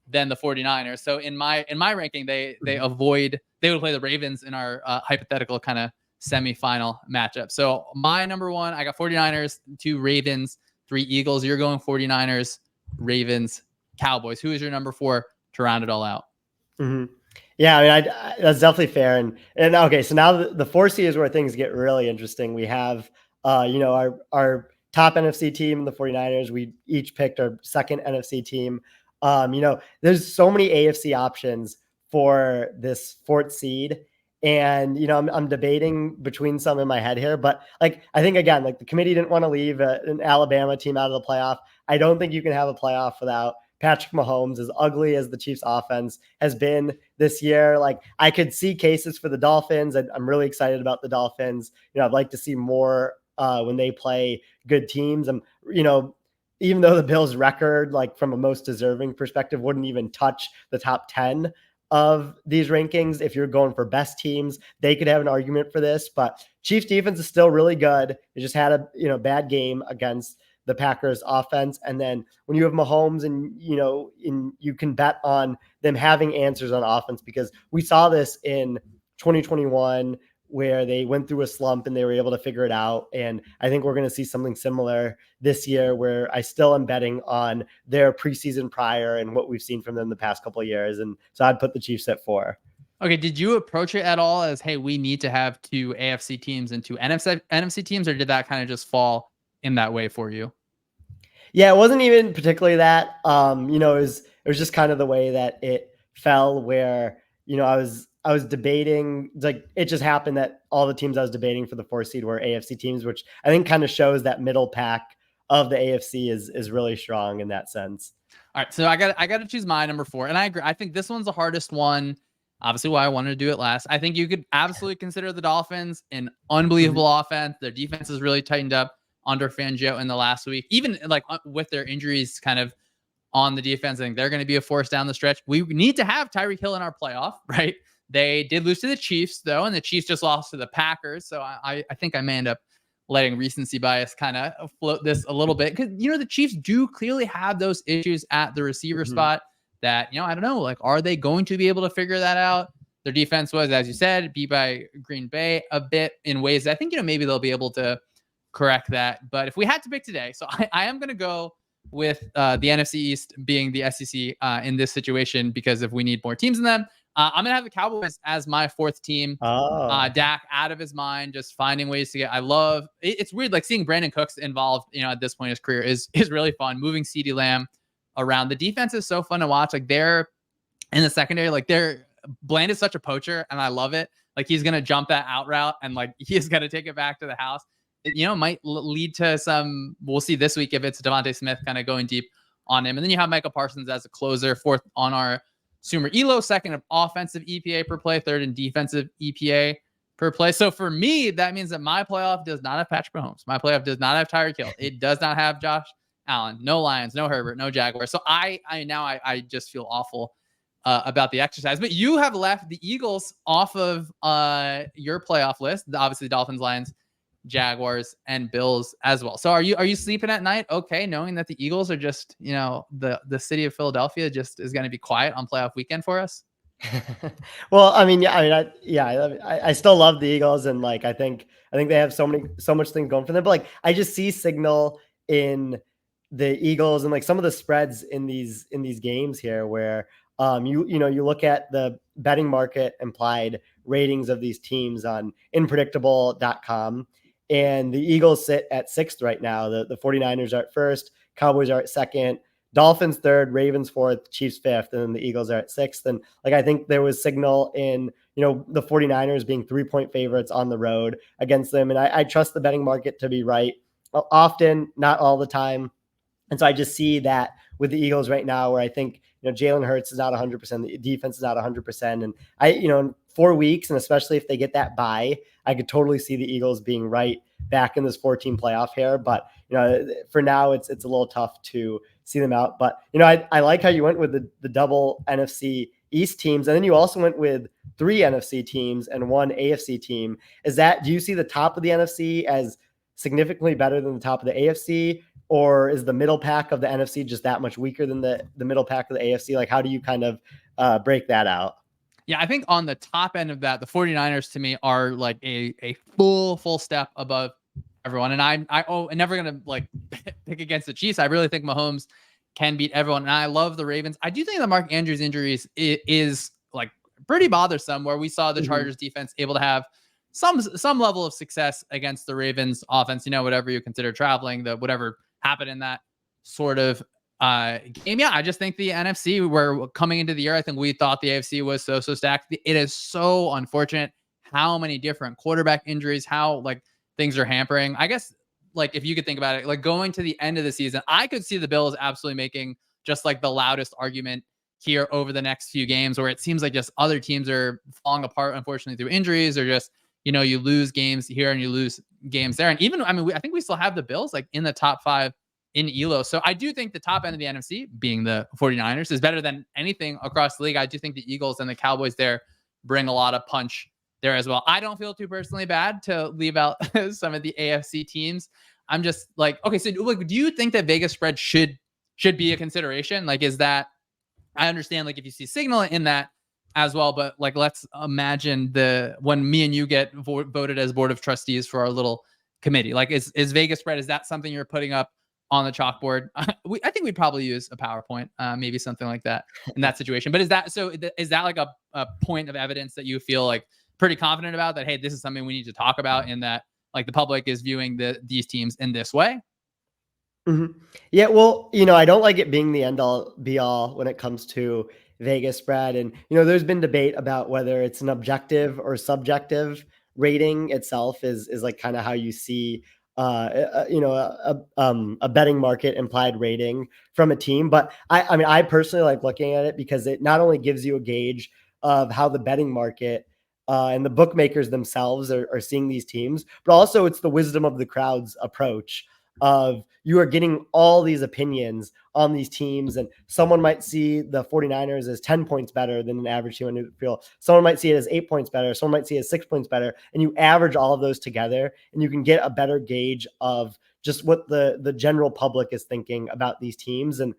than the 49ers. So in my ranking, they would play the Ravens in our hypothetical kind of semifinal matchup. So my number 1, I got 49ers, 2 Ravens, 3 Eagles. You're going 49ers, Ravens, Cowboys. Who is your number 4 to round it all out? Mm-hmm. Yeah, I mean, that's definitely fair. And okay, so now the 4 seed is where things get really interesting. We have, our top NFC team, the 49ers. We each picked our second NFC team. There's so many AFC options for this 4th seed. And, I'm debating between some in my head here, but like, I think again, like the committee didn't want to leave an Alabama team out of the playoff. I don't think you can have a playoff without Patrick Mahomes, as ugly as the Chiefs offense has been this year. Like, I could see cases for the Dolphins. I'm really excited about the Dolphins. I'd like to see more when they play good teams. Even though the Bills record, like from a most deserving perspective, wouldn't even touch the top 10 of these rankings. If you're going for best teams, they could have an argument for this, but Chiefs defense is still really good. They just had a bad game against the Packers offense. And then when you have Mahomes and, you can bet on them having answers on offense, because we saw this in 2021 where they went through a slump and they were able to figure it out. And I think we're going to see something similar this year, where I still am betting on their preseason prior and what we've seen from them the past couple of years. And so I'd put the Chiefs at 4. Okay. Did you approach it at all as, hey, we need to have 2 AFC teams and 2 NFC teams, or did that kind of just fall in that way for you? Yeah, it wasn't even particularly that. It was just kind of the way that it fell, where, I was debating, like it just happened that all the teams I was debating for the 4 seed were AFC teams, which I think kind of shows that middle pack of the AFC is really strong in that sense. All right. So I got to choose my number 4. And I agree. I think this one's the hardest one. Obviously why I wanted to do it last. I think you could absolutely consider the Dolphins an unbelievable offense. Their defense is really tightened up under Fangio in the last week, even like with their injuries kind of on the defense. I think they're going to be a force down the stretch. We need to have Tyreek Hill in our playoff, right? They did lose to the Chiefs, though, and the Chiefs just lost to the Packers. So I think I may end up letting recency bias kind of float this a little bit because, the Chiefs do clearly have those issues at the receiver spot that, I don't know, like, are they going to be able to figure that out? Their defense was, as you said, beat by Green Bay a bit in ways that I think, maybe they'll be able to correct that. But if we had to pick today, so I am going to go with the NFC East being the SEC in this situation, because if we need more teams in them, I'm going to have the Cowboys as my fourth team. Oh. Dak out of his mind, just finding ways to get. I love it's weird, like seeing Brandon Cooks involved, at this point in his career is really fun. Moving CeeDee Lamb around. The defense is so fun to watch. Like they're in the secondary, like Bland is such a poacher, and I love it. Like he's gonna jump that out route, and like he's gonna take it back to the house. It, might lead to some. We'll see this week if it's Devontae Smith kind of going deep on him, and then you have Michael Parsons as a closer, fourth on our Sumer Elo, second of offensive EPA per play, third in defensive EPA per play. So for me, that means that my playoff does not have Patrick Mahomes. My playoff does not have Tyreek Hill. It does not have Josh Allen. No Lions, no Herbert, no Jaguars. So I just feel awful about the exercise. But you have left the Eagles off of your playoff list. Obviously, Dolphins, Lions, Jaguars, and Bills as well. So are you sleeping at night? Okay, knowing that the Eagles are just, the city of Philadelphia just is going to be quiet on playoff weekend for us. Well, I mean, I still love the Eagles, and like I think they have so much things going for them. But like I just see signal in the Eagles and like some of the spreads in these games here where you look at the betting market implied ratings of these teams on unpredictable.com, and the Eagles sit at sixth right now. The 49ers are at first, Cowboys are at second, Dolphins third, Ravens fourth, Chiefs fifth, and then the Eagles are at sixth. And like I think there was signal in the 49ers being 3-point favorites on the road against them. And I trust the betting market to be right often, not all the time. And so I just see that with the Eagles right now, where I think, Jalen Hurts is not 100%, the defense is not 100%. And in 4 weeks, and especially if they get that bye, I could totally see the Eagles being right back in this 14 playoff here. But, for now, it's a little tough to see them out. But, I like how you went with the double NFC East teams. And then you also went with 3 NFC teams and 1 AFC team. Do you see the top of the NFC as significantly better than the top of the AFC? Or is the middle pack of the NFC just that much weaker than the middle pack of the AFC? Like, how do you kind of break that out? Yeah, I think on the top end of that, the 49ers to me are like a full step above everyone. And I'm never going to like pick against the Chiefs. I really think Mahomes can beat everyone. And I love the Ravens. I do think that Mark Andrews' injuries is like pretty bothersome, where we saw the Chargers defense able to have some level of success against the Ravens offense, whatever you consider traveling, whatever happened in that sort of game. Yeah, I just think the NFC, where coming into the year, I think we thought the AFC was so stacked. It is so unfortunate how many different quarterback injuries, how like things are hampering. I guess like if you could think about it, like going to the end of the season, I could see the Bills absolutely making just like the loudest argument here over the next few games, where it seems like just other teams are falling apart, unfortunately, through injuries, or just, you lose games here and you lose games there. And even, I think we still have the Bills like in the top 5 in ELO. So I do think the top end of the NFC, being the 49ers, is better than anything across the league. I do think the Eagles and the Cowboys there bring a lot of punch there as well. I don't feel too personally bad to leave out some of the AFC teams. I'm just like, okay, so like, do you think that Vegas spread should be a consideration? Like, is that, I understand like if you see signal in that as well, but like, let's imagine when me and you get voted as board of trustees for our little committee, like is Vegas spread, is that something you're putting up on the chalkboard? I think we'd probably use a PowerPoint, maybe something like that in that situation. But is that like a point of evidence that you feel like pretty confident about, that, hey, this is something we need to talk about, in that like the public is viewing these teams in this way? Yeah, well, I don't like it being the end all be all when it comes to Vegas spread. And, there's been debate about whether it's an objective or subjective rating itself is like kind of how you see, a betting market implied rating from a team. But I personally like looking at it because it not only gives you a gauge of how the betting market and the bookmakers themselves are seeing these teams, but also it's the wisdom of the crowd's approach. of you are getting all these opinions on these teams, and someone might see the 49ers as 10 points better than an average team on the field. Someone might see it as 8 points better. Someone might see it as 6 points better. And you average all of those together and you can get a better gauge of just what the general public is thinking about these teams. And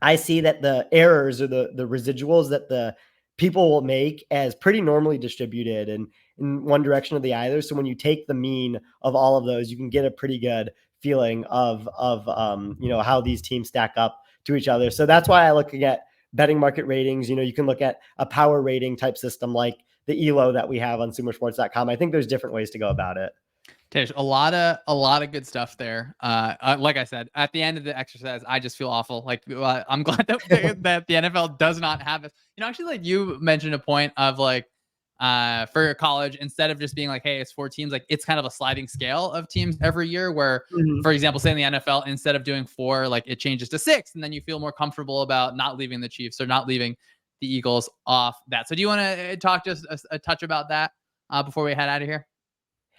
I see that the errors or the residuals that the people will make as pretty normally distributed and in one direction or the other. So when you take the mean of all of those, you can get a pretty good feeling of how these teams stack up to each other. So that's why I look at betting market ratings. You can look at a power rating type system like the ELO that we have on sumersports.com. I think there's different ways to go about it. Tish, a lot of good stuff there. Like I said, at the end of the exercise, I just feel awful. Like I'm glad that the NFL does not have it. Actually, like you mentioned a point of like for college, instead of just being like, hey, it's 4 teams, like it's kind of a sliding scale of teams every year. Where, for example, say in the NFL, instead of doing 4, like it changes to 6, and then you feel more comfortable about not leaving the Chiefs or not leaving the Eagles off that. So, do you want to talk just a touch about that before we head out of here?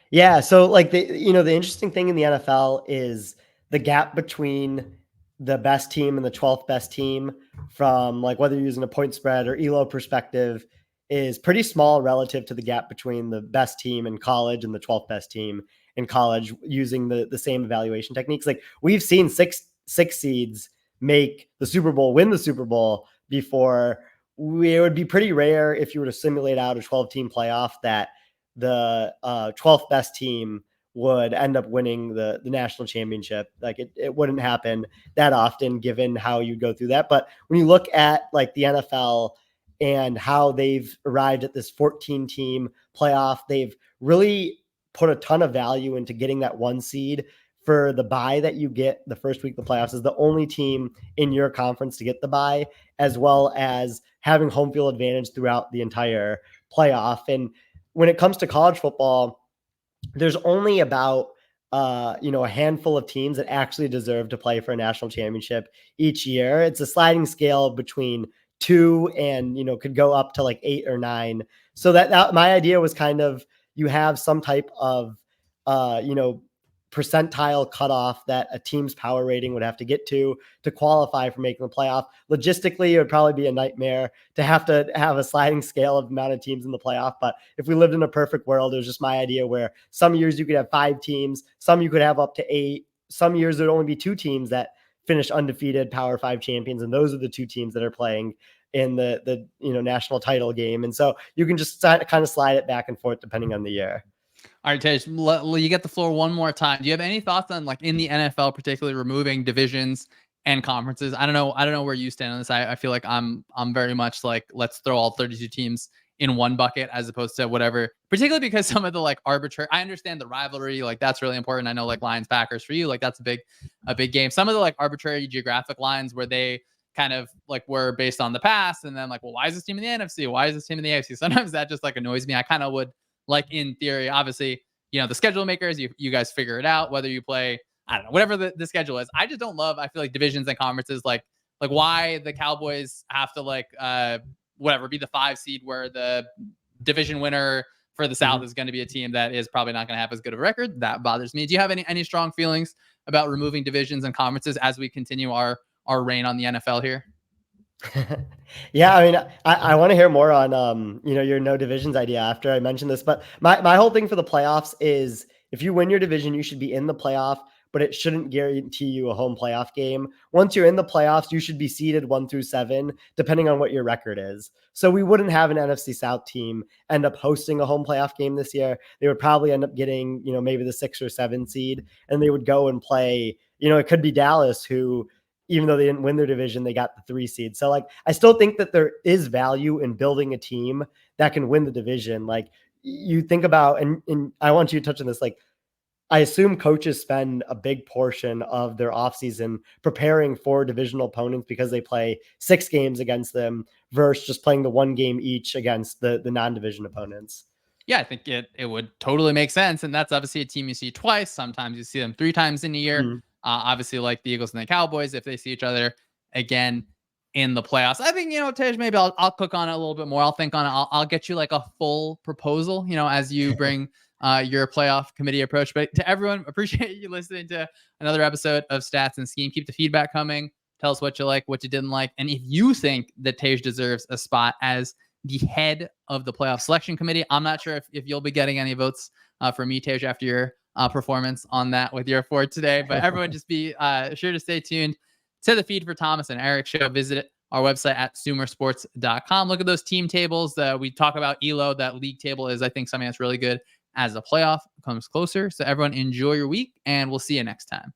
Yeah. So like the interesting thing in the NFL is the gap between the best team and the 12th best team from like whether you're using a point spread or ELO perspective is pretty small relative to the gap between the best team in college and the 12th best team in college using the same evaluation techniques. Like we've seen six seeds make the Super Bowl, win the Super Bowl before. It would be pretty rare if you were to simulate out a 12-team playoff that the 12th best team would end up winning the national championship. Like it wouldn't happen that often given how you go through that. But when you look at like the NFL and how they've arrived at this 14 team playoff, they've really put a ton of value into getting that 1 seed for the bye that you get the first week of the playoffs is the only team in your conference to get the bye, as well as having home field advantage throughout the entire playoff. And when it comes to college football, there's only about a handful of teams that actually deserve to play for a national championship each year. It's a sliding scale between 2 and could go up to like 8 or 9. So that my idea was kind of you have some type of percentile cutoff that a team's power rating would have to get to qualify for making the playoff. Logistically, it would probably be a nightmare to have a sliding scale of amount of teams in the playoff. But if we lived in a perfect world, it was just my idea where some years you could have 5 teams, some you could have up to 8, some years there'd only be 2 teams that finish undefeated Power 5 champions. And those are the 2 teams that are playing in the national title game. And so you can just kind of slide it back and forth depending on the year. All right, Tej, you get the floor one more time. Do you have any thoughts on like in the NFL, particularly removing divisions and conferences? I don't know where you stand on this. I feel like I'm very much like, let's throw all 32 teams in one bucket as opposed to whatever, particularly because some of the like arbitrary, I understand the rivalry, like that's really important. I know like Lions Packers for you, like that's a big game. Some of the like arbitrary geographic lines where they kind of like were based on the past and then like, well, why is this team in the NFC? Why is this team in the AFC? Sometimes that just like annoys me. I kind of would like in theory, obviously, the schedule makers, you guys figure it out, whether you play, I don't know, whatever the schedule is. I just don't love, I feel like divisions and conferences, like why the Cowboys have to like, be the 5 seed where the division winner for the South is going to be a team that is probably not going to have as good of a record. That bothers me. Do you have any strong feelings about removing divisions and conferences as we continue our reign on the NFL here? Yeah, I mean, I want to hear more on your no divisions idea after I mentioned this, but my whole thing for the playoffs is if you win your division, you should be in the playoff, but it shouldn't guarantee you a home playoff game. Once you're in the playoffs, you should be seeded 1 through 7, depending on what your record is. So we wouldn't have an NFC South team end up hosting a home playoff game this year. They would probably end up getting, maybe the 6 or 7 seed, and they would go and play, it could be Dallas, who, even though they didn't win their division, they got the 3 seed. So like, I still think that there is value in building a team that can win the division. Like you think about, and I want you to touch on this, like, I assume coaches spend a big portion of their offseason preparing for divisional opponents because they play 6 games against them versus just playing the 1 game each against the non-division opponents. Yeah, I think it would totally make sense. And that's obviously a team you see twice. Sometimes you see them 3 times in a year. Mm-hmm. Obviously, like the Eagles and the Cowboys, if they see each other again in the playoffs, I think, Tej, maybe I'll cook on it a little bit more. I'll think on it. I'll get you like a full proposal, as you bring your playoff committee approach. But to everyone, appreciate you listening to another episode of Stats and Scheme. Keep the feedback coming. Tell us what you like, what you didn't like. And if you think that Tej deserves a spot as the head of the playoff selection committee, I'm not sure if you'll be getting any votes from me, Tej, after your performance on that with your fort today. But everyone just be sure to stay tuned to the Feed for Thomas and Eric show. Visit our website at sumersports.com. Look at those team tables that we talk about. ELO, that league table is, I think, something that's really good as the playoff comes closer. So everyone enjoy your week, and we'll see you next time.